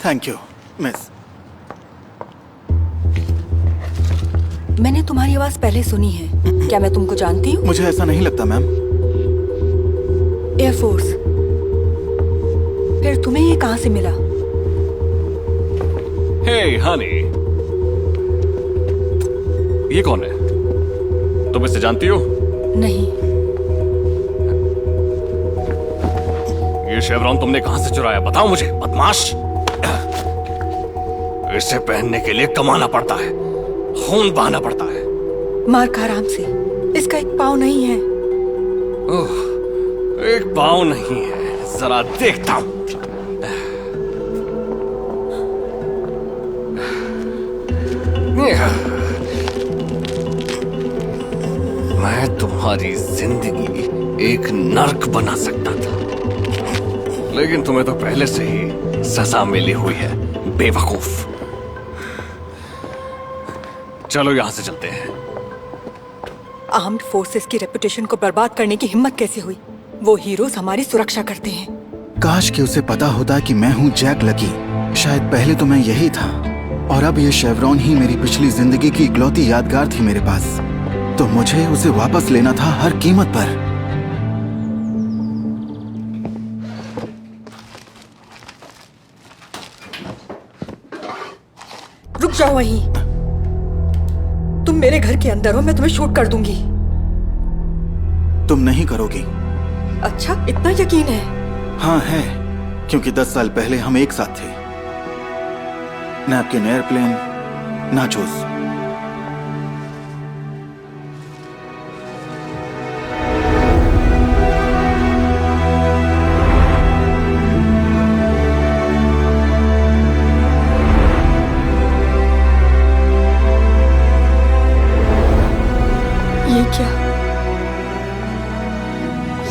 Thank you miss. मैंने तुम्हारी आवाज पहले सुनी है। क्या मैं तुमको जानती हूँ? मुझे ऐसा नहीं लगता मैम। एयरफोर्स। फिर तुम्हें ये कहाँ से मिला? हे हनी, ये कौन है? तुम इसे जानती हो? नहीं। ये शेवरॉन तुमने कहां से चुराया? बताओ मुझे, बदमाश। इसे पहनने के लिए कमाना पड़ता है, खून बहाना पड़ता है। मार्क, आराम से। इसका एक पाँव नहीं है। ओह, एक पाँव नहीं है? जरा देखता हूं। मैं तुम्हारी जिंदगी एक नर्क बना सकता था, लेकिन तुम्हें तो पहले से ही सजा मिली हुई है, बेवकूफ। चलो यहां से चलते हैं। आर्म्ड फोर्सेस की रेपुटेशन को बर्बाद करने की हिम्मत कैसे हुई? वो हीरोज हमारी सुरक्षा करते हैं। काश कि उसे पता होता कि मैं हूँ जैक लकी। शायद पहले तो मैं यही था, और अब ये शेवरॉन ही मेरी पिछली जिंदगी की इकलौती यादगार थी मेरे पास। तो मुझे उसे वापस लेना था हर कीमत पर। रुक जाओ वहीं। तुम मेरे घर के अंदर हो, मैं तुम्हें शूट कर दूंगी। तुम नहीं करोगी? अच्छा, इतना यकीन है? हाँ है, क्योंकि 10 साल पहले हम एक साथ थे। Napkin, airplane, nachos. ये क्या?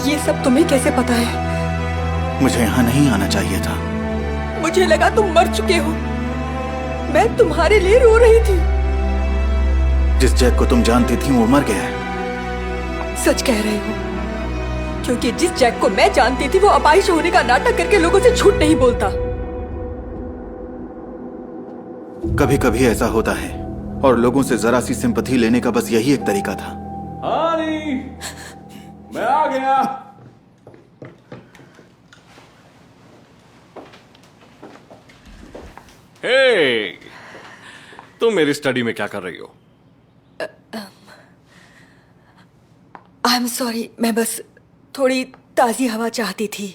ये सब तुम्हें कैसे पता है? मुझे यहाँ नहीं आना चाहिए था। मुझे लगा तुम मर चुके हो। मैं तुम्हारे लिए रो रही थी। जिस जैक को तुम जानती थी वो मर गया है। सच कह रहे हो, क्योंकि जिस जैक को मैं जानती थी वो अपाहिज होने का नाटक करके लोगों से झूठ नहीं बोलता। कभी कभी ऐसा होता है, और लोगों से जरा सी सिंपैथी लेने का बस यही एक तरीका था। हानी, मैं आ गया। हे, तुम मेरी स्टडी में क्या कर रही हो? आई एम सॉरी, मैं बस थोड़ी ताजी हवा चाहती थी।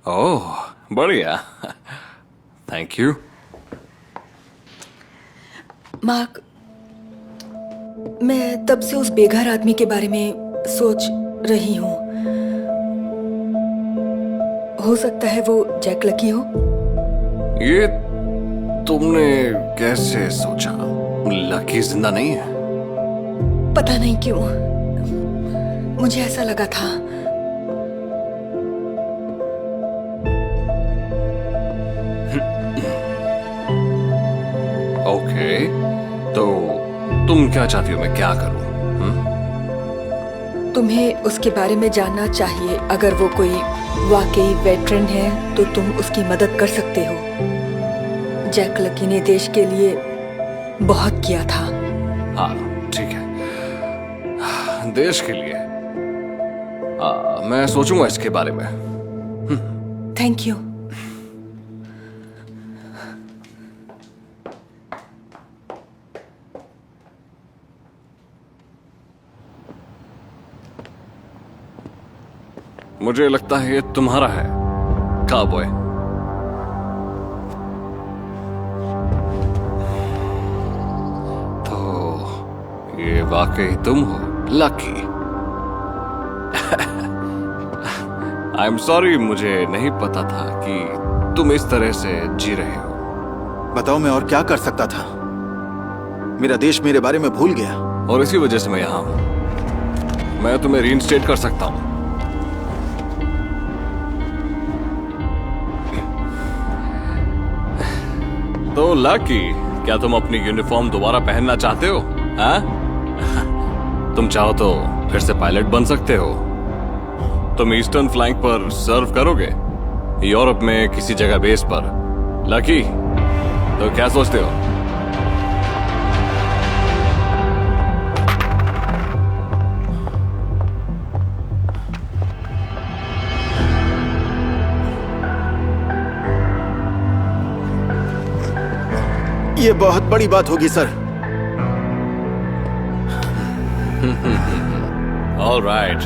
ओह, बढ़िया। Thank you. मार्क, मैं तब से उस बेघर आदमी के बारे में सोच रही हूँ। हो सकता है वो जैक लकी हो। ये तुमने कैसे सोचा? लकी जिंदा नहीं है? पता नहीं क्यों, मुझे ऐसा लगा था। ओके, तो तुम क्या चाहती हो मैं क्या करूं? तुम्हें उसके बारे में जानना चाहिए। अगर वो कोई वाकई वेटरन है तो तुम उसकी मदद कर सकते हो। जैक लकी ने देश के लिए बहुत किया था। हाँ ठीक है, देश के लिए। मैं सोचूंगा इसके बारे में। Thank you. मुझे लगता है ये तुम्हारा है, काउबॉय। तो ये वाकई तुम हो, लकी। आई एम सॉरी, मुझे नहीं पता था कि तुम इस तरह से जी रहे हो। बताओ मैं और क्या कर सकता था? मेरा देश मेरे बारे में भूल गया, और इसी वजह से मैं यहां हूं। मैं तुम्हें रीइंस्टेट कर सकता हूं। तो लकी, क्या तुम अपनी यूनिफॉर्म दोबारा पहनना चाहते हो? हाँ? तुम चाहो तो फिर से पायलट बन सकते हो। तुम ईस्टर्न फ्लैंक पर सर्व करोगे, यूरोप में किसी जगह बेस पर, लकी, तो क्या सोचते हो? ये बहुत बड़ी बात होगी सर। All right.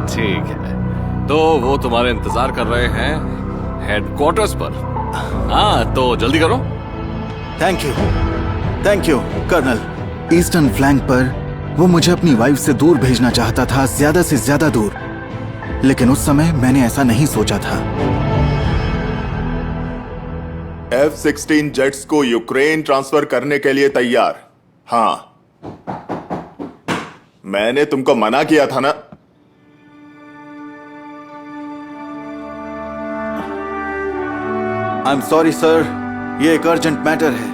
ठीक है, तो वो तुम्हारे इंतजार कर रहे हैं हेडक्वार्टर्स पर। हाँ, तो जल्दी करो। Thank you colonel. Eastern flank पर वो मुझे अपनी वाइफ से दूर भेजना चाहता था, ज्यादा से ज्यादा दूर, लेकिन उस समय मैंने ऐसा नहीं सोचा था। F-16 जेट्स को यूक्रेन ट्रांसफर करने के लिए तैयार। हाँ, मैंने तुमको मना किया था ना। आई एम सॉरी सर, ये एक अर्जेंट मैटर है।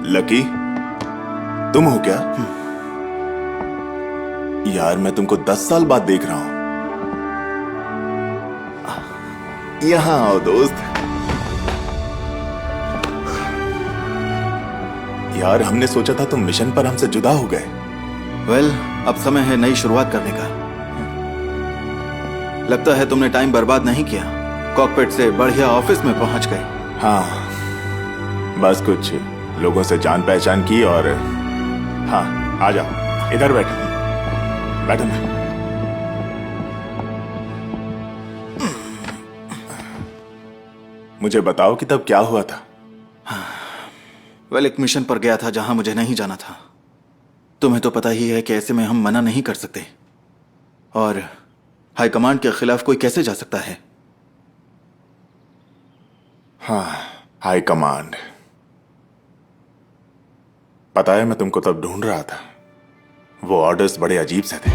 लकी, तुम हो क्या? यार, मैं तुमको 10 साल बाद देख रहा हूं। यहां आओ दोस्त। यार, हमने सोचा था तुम मिशन पर हमसे जुदा हो गए। वेल, अब समय है नई शुरुआत करने का। लगता है तुमने टाइम बर्बाद नहीं किया, कॉकपिट से बढ़िया ऑफिस में पहुंच गए। हाँ, बस कुछ लोगों से जान पहचान की और हाँ, आ जाओ, इधर बैठो। बैठो ना। मुझे बताओ कि तब क्या हुआ था? वेल, एक मिशन पर गया था जहां मुझे नहीं जाना था। तुम्हें तो पता ही है कि ऐसे में हम मना नहीं कर सकते, और हाईकमांड के खिलाफ कोई कैसे जा सकता है। हाँ, हाई कमांड। पता है, मैं तुमको तब ढूंढ रहा था। वो ऑर्डर्स बड़े अजीब से थे।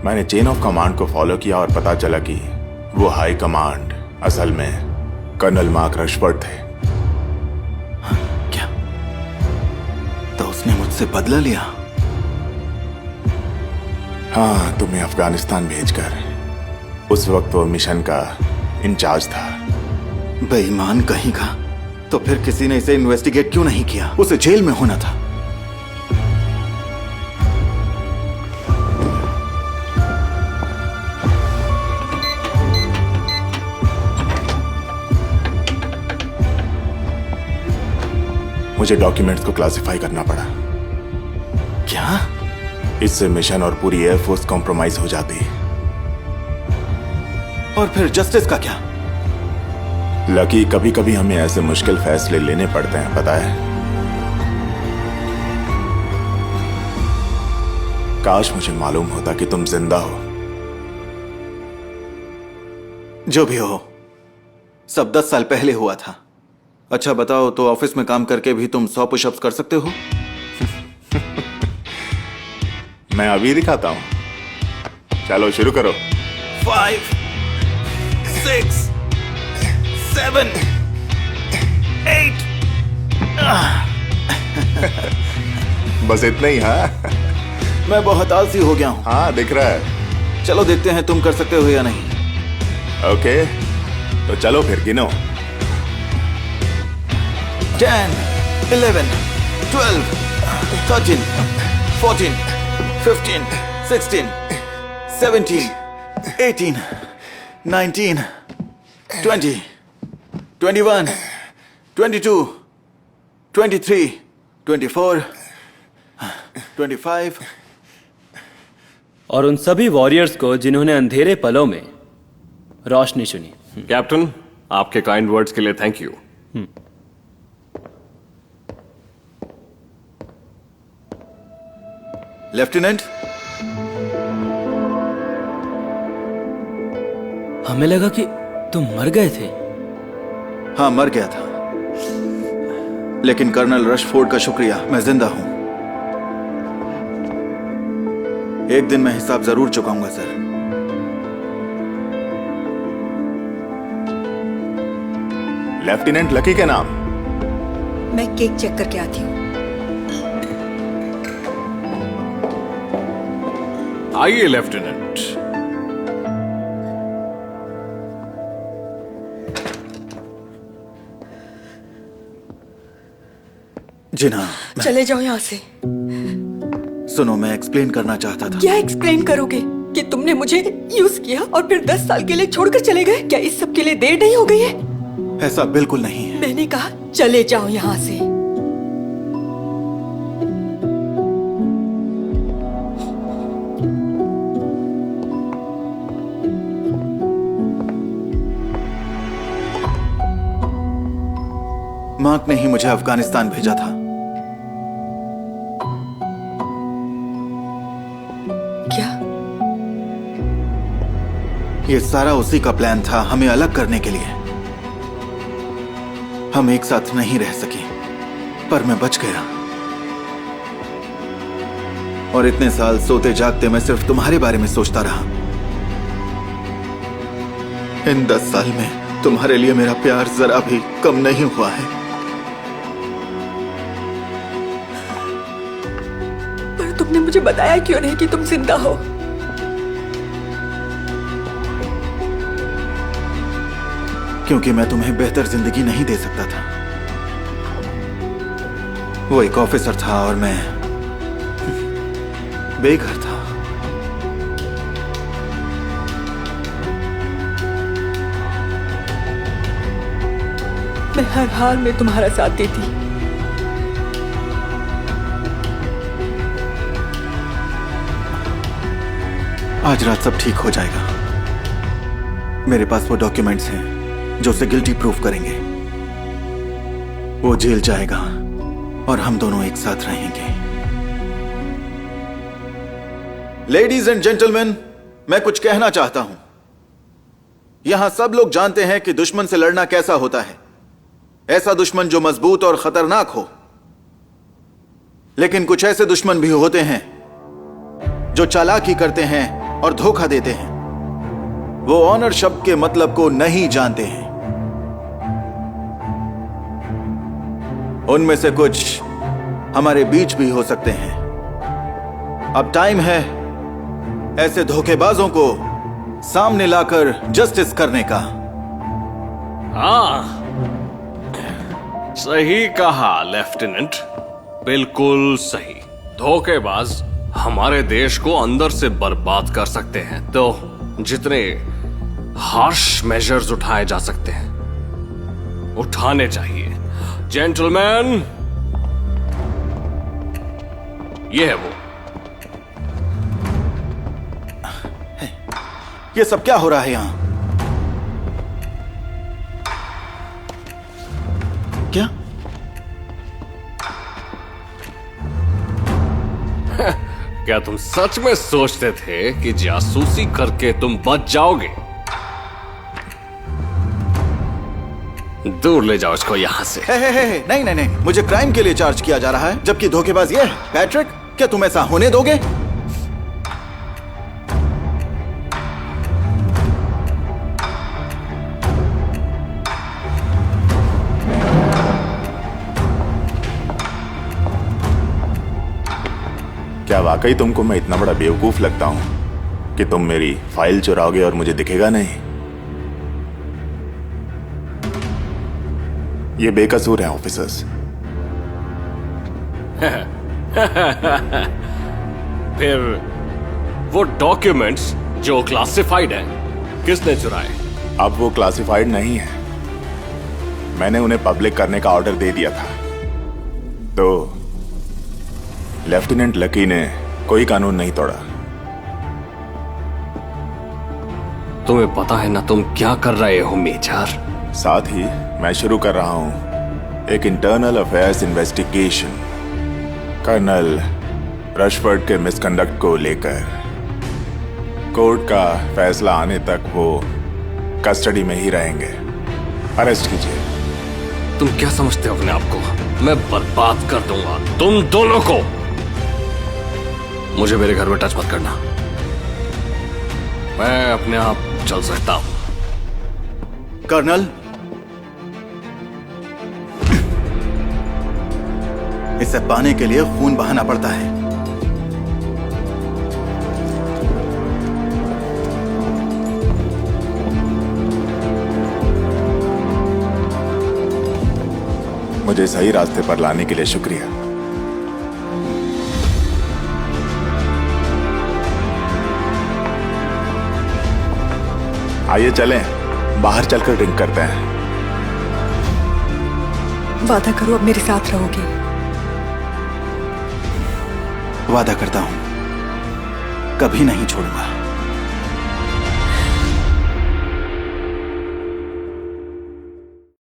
मैंने चेन ऑफ कमांड को फॉलो किया और पता चला कि वो हाई कमांड असल में कर्नल मार्क रशफोर्ड थे। क्या? तो उसने मुझसे बदला लिया? हाँ, तुम्हें अफगानिस्तान भेजकर। उस वक्त वो मिशन का इंचार्ज था। बेईमान कहीं का। तो फिर किसी ने इसे इन्वेस्टिगेट क्यों नहीं किया? उसे जेल में होना था। मुझे डॉक्यूमेंट्स को क्लासिफाई करना पड़ा। क्या? इससे मिशन और पूरी एयरफोर्स कॉम्प्रोमाइज हो जाती। और फिर जस्टिस का क्या? लकी, कभी कभी हमें ऐसे मुश्किल फैसले लेने पड़ते हैं, पता है। काश मुझे मालूम होता कि तुम जिंदा हो। जो भी हो, सब 10 साल पहले हुआ था। अच्छा बताओ, तो ऑफिस में काम करके भी तुम 100 पुशअप्स कर सकते हो? मैं अभी दिखाता हूं। चलो शुरू करो। 5, 6, 7, 8। बस इतना ही? हाँ, मैं बहुत आलसी हो गया हूं। हाँ, दिख रहा है। चलो देखते हैं तुम कर सकते हो या नहीं। ओके, तो चलो फिर गिनो। 10, 11, 12, 13, 14, 15, 16, 17, 18, 19, 20, 21, 22, 23, 24, 25। और उन सभी वॉरियर्स को जिन्होंने अंधेरे पलों में रोशनी चुनी। कैप्टन, आपके काइंड वर्ड्स के लिए थैंक यू। लेफ्टिनेंट, हमें लगा कि तुम मर गए थे। हाँ, मर गया था, लेकिन कर्नल रशफोर्ड का शुक्रिया, मैं जिंदा हूं। एक दिन मैं हिसाब जरूर चुकाऊंगा सर। लेफ्टिनेंट लकी के नाम। मैं केक चेक करके आती हूँ। आइए लेफ्टिनेंट। जिना, चले जाओ यहाँ से। सुनो, मैं एक्सप्लेन करना चाहता था। क्या एक्सप्लेन करोगे कि तुमने मुझे यूज किया और फिर 10 साल के लिए छोड़कर चले गए? क्या इस सब के लिए देर नहीं हो गई है? ऐसा बिल्कुल नहीं है। मैंने कहा चले जाओ यहाँ से। मार्क ने ही मुझे अफगानिस्तान भेजा था। क्या? ये सारा उसी का प्लान था, हमें अलग करने के लिए। हम एक साथ नहीं रह सके, पर मैं बच गया। और इतने साल सोते जागते मैं सिर्फ तुम्हारे बारे में सोचता रहा। इन 10 साल में तुम्हारे लिए मेरा प्यार जरा भी कम नहीं हुआ है। पर तुमने मुझे बताया क्यों नहीं कि तुम जिंदा हो? क्योंकि मैं तुम्हें बेहतर जिंदगी नहीं दे सकता था। वो एक ऑफिसर था और मैं बेघर था। मैं हर हाल में तुम्हारा साथ देती। आज रात सब ठीक हो जाएगा। मेरे पास वो डॉक्यूमेंट्स हैं जो उसे गिल्टी प्रूफ करेंगे। वो जेल जाएगा और हम दोनों एक साथ रहेंगे। लेडीज एंड जेंटलमैन, मैं कुछ कहना चाहता हूं। यहां सब लोग जानते हैं कि दुश्मन से लड़ना कैसा होता है। ऐसा दुश्मन जो मजबूत और खतरनाक हो। लेकिन कुछ ऐसे दुश्मन भी होते हैं जो चालाकी करते हैं और धोखा देते हैं। वो ऑनर शब्द के मतलब को नहीं जानते हैं। उनमें से कुछ हमारे बीच भी हो सकते हैं। अब टाइम है ऐसे धोखेबाजों को सामने लाकर जस्टिस करने का। हाँ, सही कहा लेफ्टिनेंट, बिल्कुल सही। धोखेबाज हमारे देश को अंदर से बर्बाद कर सकते हैं। तो जितने हार्श मेजर्स उठाए जा सकते हैं उठाने चाहिए। जेंटलमैन, ये है वो। ये सब क्या हो रहा है यहां? क्या? क्या तुम सच में सोचते थे कि जासूसी करके तुम बच जाओगे? दूर ले जाओ इसको यहां से। नहीं नहीं नहीं, मुझे क्राइम के लिए चार्ज किया जा रहा है, जबकि धोखेबाज ये है। पैट्रिक, क्या तुम ऐसा होने दोगे? क्या वाकई तुमको मैं इतना बड़ा बेवकूफ लगता हूं कि तुम मेरी फाइल चुराओगे और मुझे दिखेगा नहीं? ये बेकसूर हैं ऑफिसर्स। फिर वो डॉक्यूमेंट्स जो क्लासिफाइड हैं किसने चुराए? अब वो क्लासिफाइड नहीं है। मैंने उन्हें पब्लिक करने का ऑर्डर दे दिया था। तो लेफ्टिनेंट लकी ने कोई कानून नहीं तोड़ा। तुम्हें पता है ना तुम क्या कर रहे हो मेजर? साथ ही मैं शुरू कर रहा हूं एक internal affairs investigation colonel Rushford के मिसकंडक्ट को लेकर। कोर्ट का फैसला आने तक वो कस्टडी में ही रहेंगे। अरेस्ट कीजिए। तुम क्या समझते हो अपने आप को? मैं बर्बाद कर दूंगा तुम दोनों को। मुझे मेरे घर में टच मत करना। मैं अपने आप चल सकता हूं। कर्नल, इसे पाने के लिए खून बहाना पड़ता है। मुझे सही रास्ते पर लाने के लिए शुक्रिया। आइए चलें, बाहर चलकर ड्रिंक करते हैं। वादा करो अब मेरे साथ रहोगे। वादा करता हूं, कभी नहीं छोड़ूंगा।